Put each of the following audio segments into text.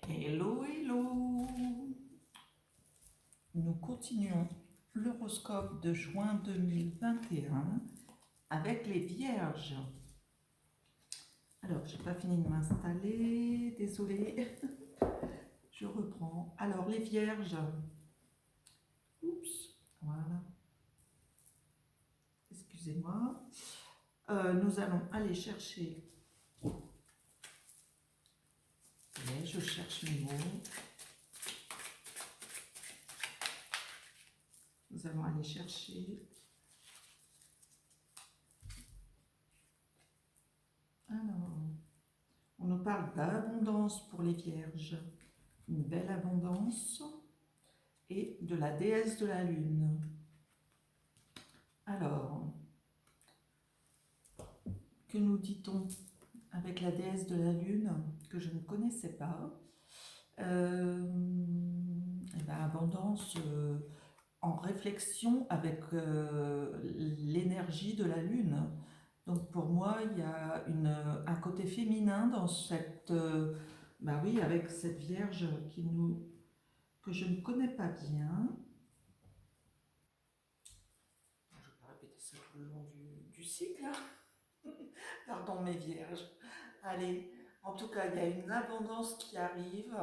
Hello, hello! Nous continuons l'horoscope de juin 2021 avec les Vierges. Alors, j'ai pas fini de m'installer, désolée. Je reprends. Alors, les Vierges. Oups, voilà. Excusez-moi. Nous allons aller chercher. Ouais, je cherche mes mots. Nous allons aller chercher. Alors, on nous parle d'abondance pour les Vierges. Une belle abondance et de la déesse de la lune. Alors, que nous dit-on avec la déesse de la lune que je ne connaissais pas? Abondance en réflexion avec l'énergie de la lune. Donc pour moi, il y a un côté féminin dans cette, oui, avec cette Vierge que je ne connais pas bien. Je ne vais pas répéter ça tout le long du cycle. Pardon mes Vierges. Allez, en tout cas, il y a une abondance qui arrive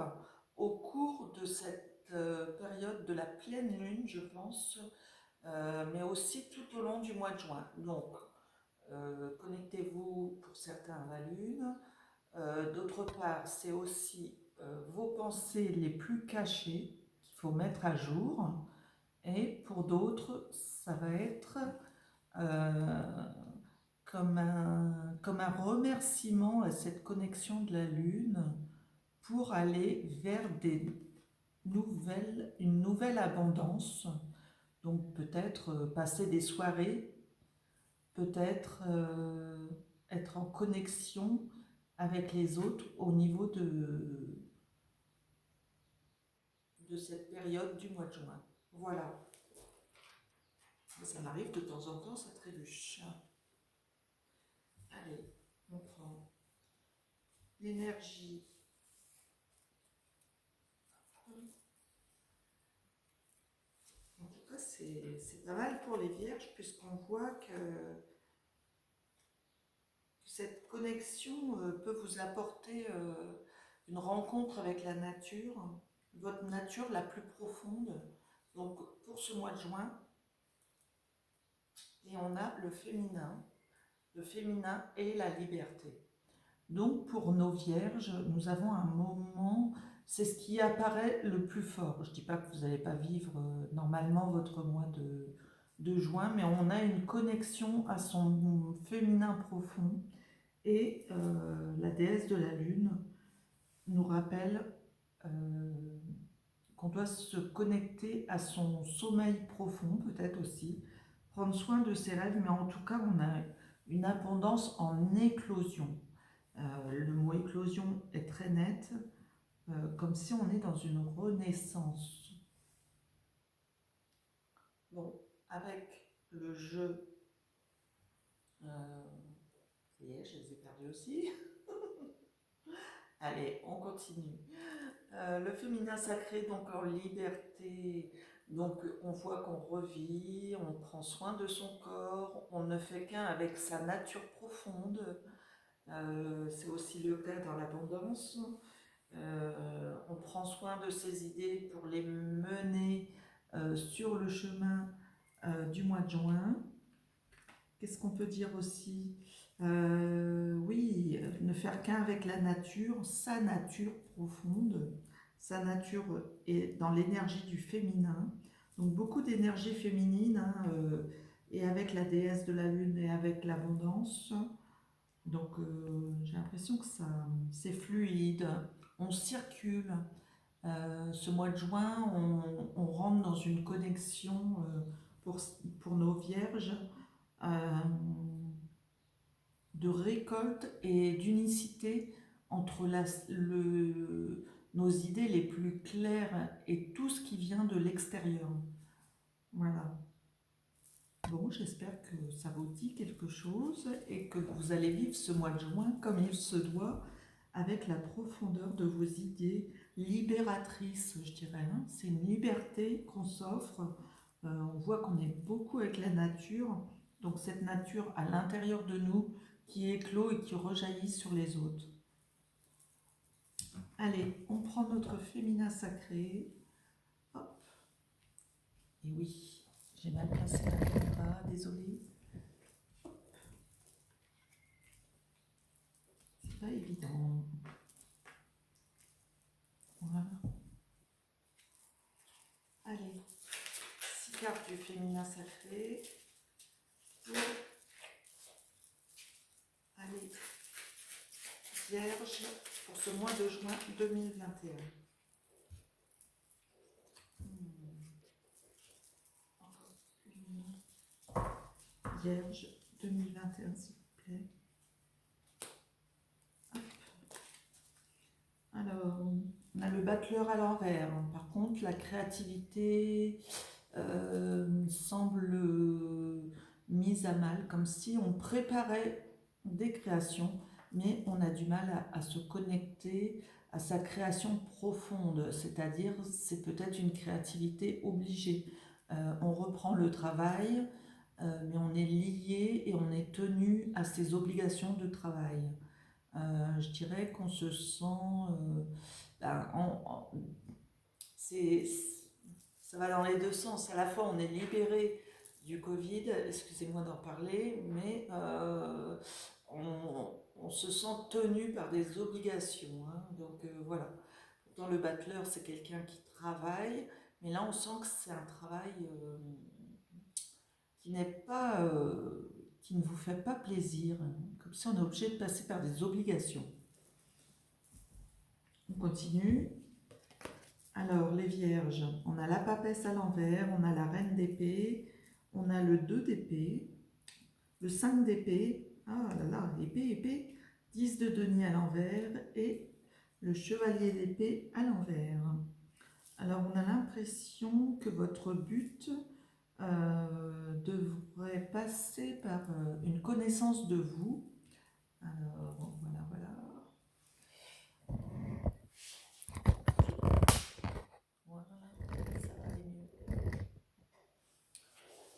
au cours de cette période de la pleine lune, je pense, mais aussi tout au long du mois de juin. Donc, connectez-vous pour certains à la lune. D'autre part, c'est aussi vos pensées les plus cachées qu'il faut mettre à jour. Et pour d'autres, ça va être comme un remerciement à cette connexion de la Lune pour aller vers une nouvelle abondance. Donc peut-être passer des soirées, peut-être être en connexion avec les autres au niveau de cette période du mois de juin. Voilà. Ça m'arrive de temps en temps, ça trébuche. Allez, on prend l'énergie. En tout cas, c'est pas mal pour les Vierges, puisqu'on voit que cette connexion peut vous apporter une rencontre avec la nature, votre nature la plus profonde. Donc, pour ce mois de juin, et on a le féminin et la liberté. Donc pour nos vierges, nous avons un moment, c'est ce qui apparaît le plus fort. Je ne dis pas que vous n'allez pas vivre normalement votre mois de juin, mais on a une connexion à son féminin profond et la déesse de la lune nous rappelle qu'on doit se connecter à son sommeil profond peut-être aussi, prendre soin de ses rêves, mais en tout cas on a une abondance en éclosion. Le mot éclosion est très net, comme si on est dans une renaissance. Bon, avec le jeu, ça y est, je les ai perdus aussi. Allez, on continue. Le féminin sacré, donc en liberté, donc on voit qu'on revit, on prend soin de son corps, on ne fait qu'un avec sa nature profonde. C'est aussi le cas dans l'abondance. On prend soin de ses idées pour les mener sur le chemin du mois de juin. Qu'est-ce qu'on peut dire aussi? Oui, ne faire qu'un avec la nature, sa nature profonde. Sa nature est dans l'énergie du féminin. Donc beaucoup d'énergie féminine, et avec la déesse de la lune et avec l'abondance. Donc j'ai l'impression que c'est fluide, on circule. Ce mois de juin, on rentre dans une connexion pour nos vierges euh, de récolte et d'unicité entre nos idées les plus claires et tout ce qui vient de l'extérieur. Voilà. Bon, j'espère que ça vous dit quelque chose et que vous allez vivre ce mois de juin comme il se doit, avec la profondeur de vos idées libératrices, je dirais. Hein. C'est une liberté qu'on s'offre. On voit qu'on est beaucoup avec la nature, donc cette nature à l'intérieur de nous qui éclot et qui rejaillit sur les autres. Allez, on prend notre féminin sacré. Hop. Et oui, j'ai mal placé la caméra, désolée. C'est pas évident. Voilà. Allez, 6 cartes du féminin sacré. Pour... Allez, Vierge, pour ce mois de juin 2021. Vierge 2021, s'il vous plaît. Hop. Alors, on a le battleur à l'envers. Par contre, la créativité semble mise à mal, comme si on préparait des créations, mais on a du mal à se connecter à sa création profonde, c'est-à-dire c'est peut-être une créativité obligée. On reprend le travail, mais on est lié et on est tenu à ses obligations de travail. Je dirais qu'on se sent... c'est, ça va dans les deux sens. À la fois, on est libéré du Covid, excusez-moi d'en parler, mais on se sent tenu par des obligations. Hein. Donc voilà. Pourtant, le battleur, c'est quelqu'un qui travaille, mais là, on sent que c'est un travail qui n'est pas, qui ne vous fait pas plaisir. Comme si on est obligé de passer par des obligations. On continue. Alors, les vierges, on a la papesse à l'envers, on a la reine d'épée, on a le 2 d'épée, le 5 d'épée, ah là là, épée, 10 de denier à l'envers et le chevalier d'épée à l'envers. Alors, on a l'impression que votre but devrait passer par une connaissance de vous. Alors, voilà.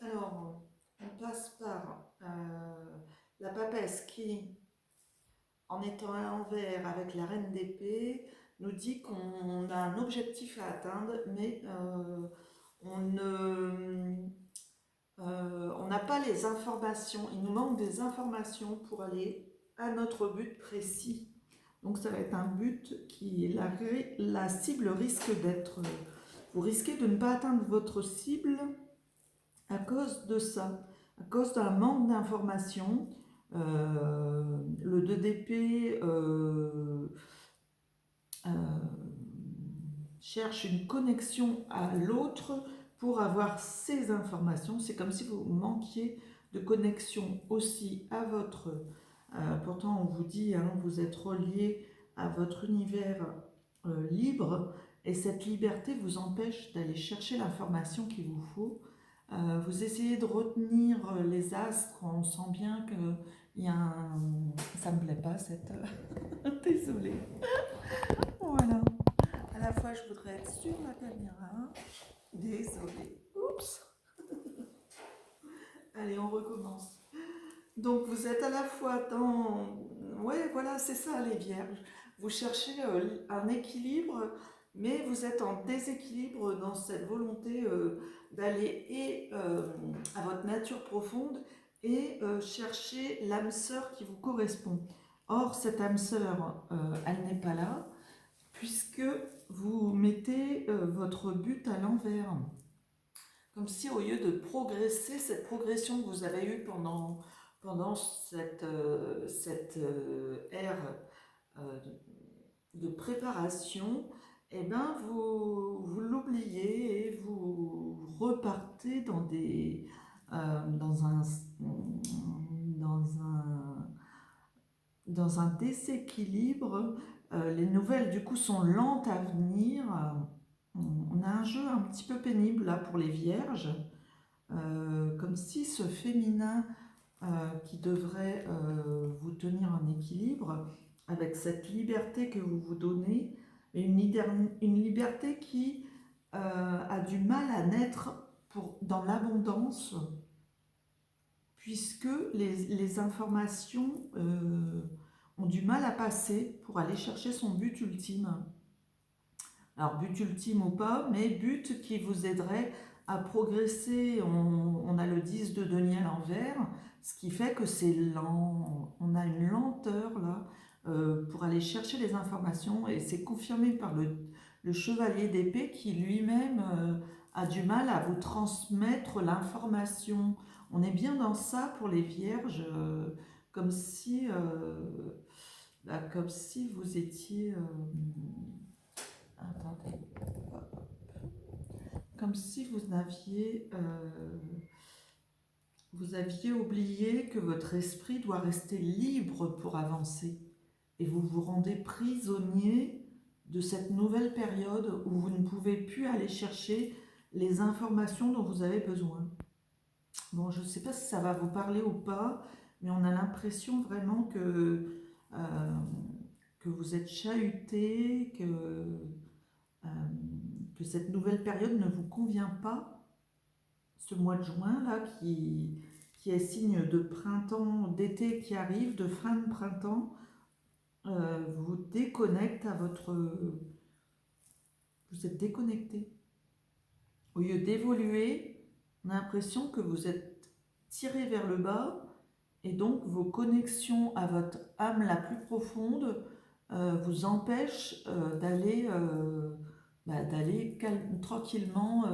Alors, on passe par la papesse qui, en étant à l'envers avec la reine d'épée, nous dit qu'on a un objectif à atteindre, mais on n'a pas les informations. Il nous manque des informations pour aller à notre but précis. Donc ça va être un but qui, la cible risque d'être... Vous risquez de ne pas atteindre votre cible à cause de ça, à cause d'un manque d'informations. Le 2 d'épée cherche une connexion à l'autre pour avoir ces informations. C'est comme si vous manquiez de connexion aussi à votre... pourtant on vous dit, hein, vous êtes relié à votre univers libre, et cette liberté vous empêche d'aller chercher l'information qu'il vous faut. Vous essayez de retenir les astres, on sent bien qu'il y a un... Ça me plaît pas cette... Désolée. Voilà. À la fois, je voudrais être sur la caméra. Désolée. Oups. Allez, on recommence. Donc, vous êtes à la fois dans... Ouais, voilà, c'est ça, les vierges. Vous cherchez un équilibre, mais vous êtes en déséquilibre dans cette volonté d'aller et à votre nature profonde et chercher l'âme sœur qui vous correspond. Or, cette âme sœur, elle n'est pas là, puisque vous mettez votre but à l'envers. Comme si au lieu de progresser, cette progression que vous avez eue pendant cette ère de préparation, eh ben vous l'oubliez et vous repartez dans un déséquilibre. Les nouvelles du coup sont lentes à venir. On a un jeu un petit peu pénible là pour les vierges, comme si ce féminin qui devrait vous tenir en équilibre avec cette liberté que vous vous donnez, et une liberté qui a du mal à naître dans l'abondance, puisque les informations ont du mal à passer pour aller chercher son but ultime. Alors, but ultime ou pas, mais but qui vous aiderait à progresser. On a le 10 de denier à l'envers, ce qui fait que c'est lent. On a une lenteur là pour aller chercher les informations, et c'est confirmé par le chevalier d'épée qui lui-même a du mal à vous transmettre l'information. On est bien dans ça pour les vierges, comme si vous étiez... attendez. Comme si vous aviez oublié que votre esprit doit rester libre pour avancer. Et vous vous rendez prisonnier de cette nouvelle période où vous ne pouvez plus aller chercher les informations dont vous avez besoin. Bon, je ne sais pas si ça va vous parler ou pas, mais on a l'impression vraiment que vous êtes chahuté, euh, que cette nouvelle période ne vous convient pas. Ce mois de juin là qui est signe de printemps, d'été qui arrive, de fin de printemps, vous déconnecte à votre... Vous êtes déconnecté. Au lieu d'évoluer, on a l'impression que vous êtes tiré vers le bas, et donc vos connexions à votre âme la plus profonde vous empêchent d'aller tranquillement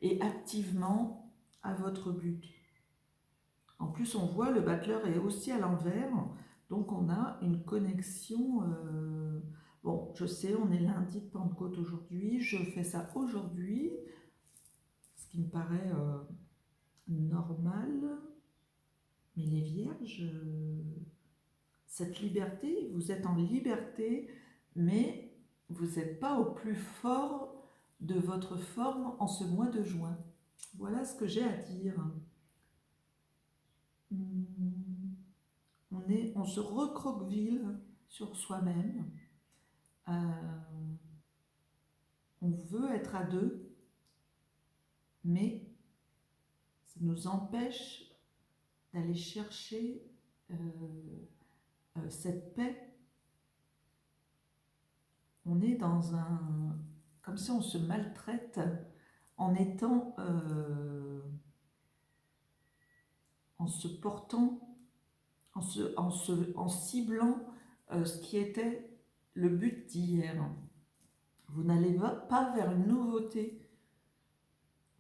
et activement à votre but. En plus, on voit le battleur est aussi à l'envers, donc on a une connexion. Bon, je sais, on est lundi de Pentecôte aujourd'hui, je fais ça aujourd'hui, ce qui me paraît normal, mais les vierges, cette liberté, vous êtes en liberté, mais vous n'êtes pas au plus fort de votre forme en ce mois de juin. Voilà ce que j'ai à dire. On se recroqueville sur soi-même. On veut être à deux, mais ça nous empêche d'aller chercher cette paix. On est comme si on se maltraite en étant, en se portant, en ciblant ce qui était le but d'hier. Vous n'allez pas vers une nouveauté.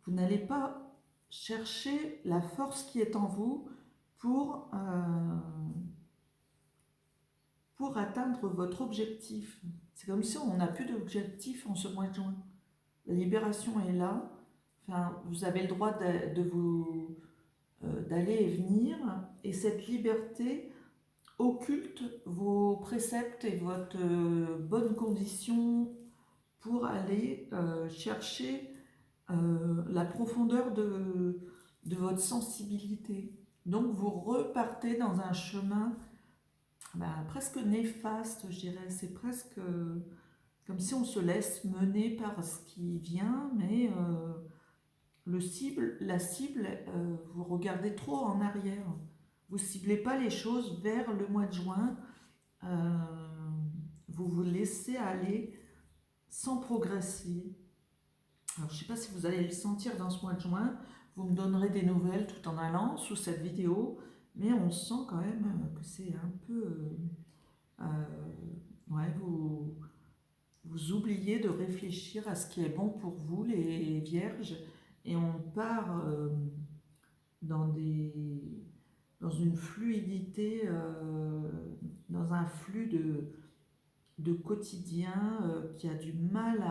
Vous n'allez pas chercher la force qui est en vous pour atteindre votre objectif. C'est comme si on n'a plus d'objectif en ce mois de juin. La libération est là. Enfin, vous avez le droit d'aller et venir, et cette liberté occulte vos préceptes et votre bonne condition pour aller chercher la profondeur de votre sensibilité. Donc vous repartez dans un chemin presque néfaste, je dirais. C'est presque comme si on se laisse mener par ce qui vient, mais la cible, vous regardez trop en arrière. Vous ne ciblez pas les choses vers le mois de juin. Vous vous laissez aller sans progresser. Alors, je ne sais pas si vous allez le sentir dans ce mois de juin. Vous me donnerez des nouvelles tout en allant sous cette vidéo. Mais on sent quand même que c'est un peu... ouais, vous oubliez de réfléchir à ce qui est bon pour vous, les vierges. Et on part dans une fluidité, dans un flux de quotidien qui a du mal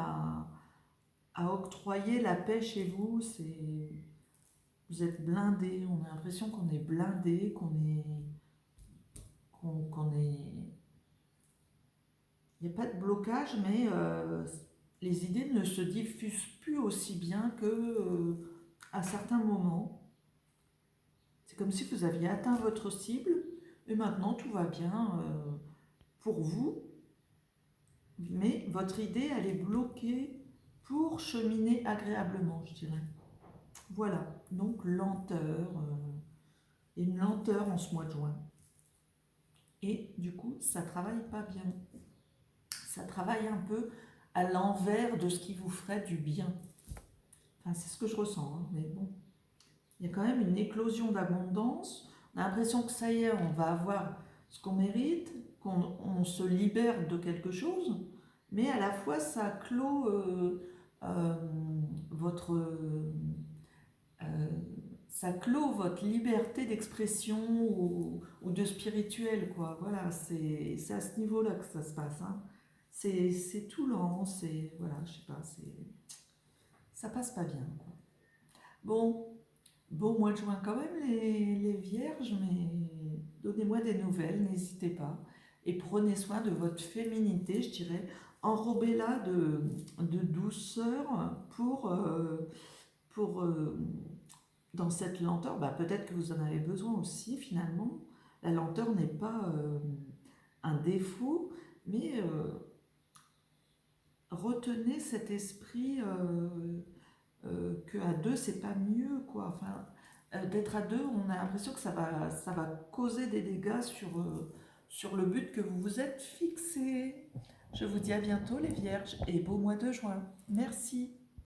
à octroyer la paix chez vous. Vous êtes blindé, on a l'impression qu'on est blindé, il n'y a pas de blocage, mais les idées ne se diffusent plus aussi bien qu'à certains moments. C'est comme si vous aviez atteint votre cible et maintenant tout va bien. pour vous, mais votre idée, elle est bloquée pour cheminer agréablement, je dirais. Voilà, donc lenteur, une lenteur en ce mois de juin. Et du coup, ça travaille pas bien. Ça travaille un peu à l'envers de ce qui vous ferait du bien. Enfin, c'est ce que je ressens, hein, mais bon. Il y a quand même une éclosion d'abondance. On a l'impression que ça y est, on va avoir ce qu'on mérite, qu'on se libère de quelque chose, mais à la fois ça clôt euh, votre, euh, ça clôt votre liberté d'expression ou de spirituel, quoi. Voilà, c'est à ce niveau-là que ça se passe, hein. C'est tout lent, c'est, voilà, je sais pas, ça passe pas bien, quoi. Bon, bon mois de juin quand même, les vierges, mais donnez-moi des nouvelles, n'hésitez pas. Et prenez soin de votre féminité, je dirais. Enrobez-la de douceur pour dans cette lenteur. Bah, peut-être que vous en avez besoin aussi, finalement. La lenteur n'est pas un défaut, mais retenez cet esprit qu'à deux, c'est pas mieux, quoi. Enfin, d'être à deux, on a l'impression que ça va causer des dégâts sur le but que vous vous êtes fixé. Je vous dis à bientôt, les vierges, et beau mois de juin. Merci.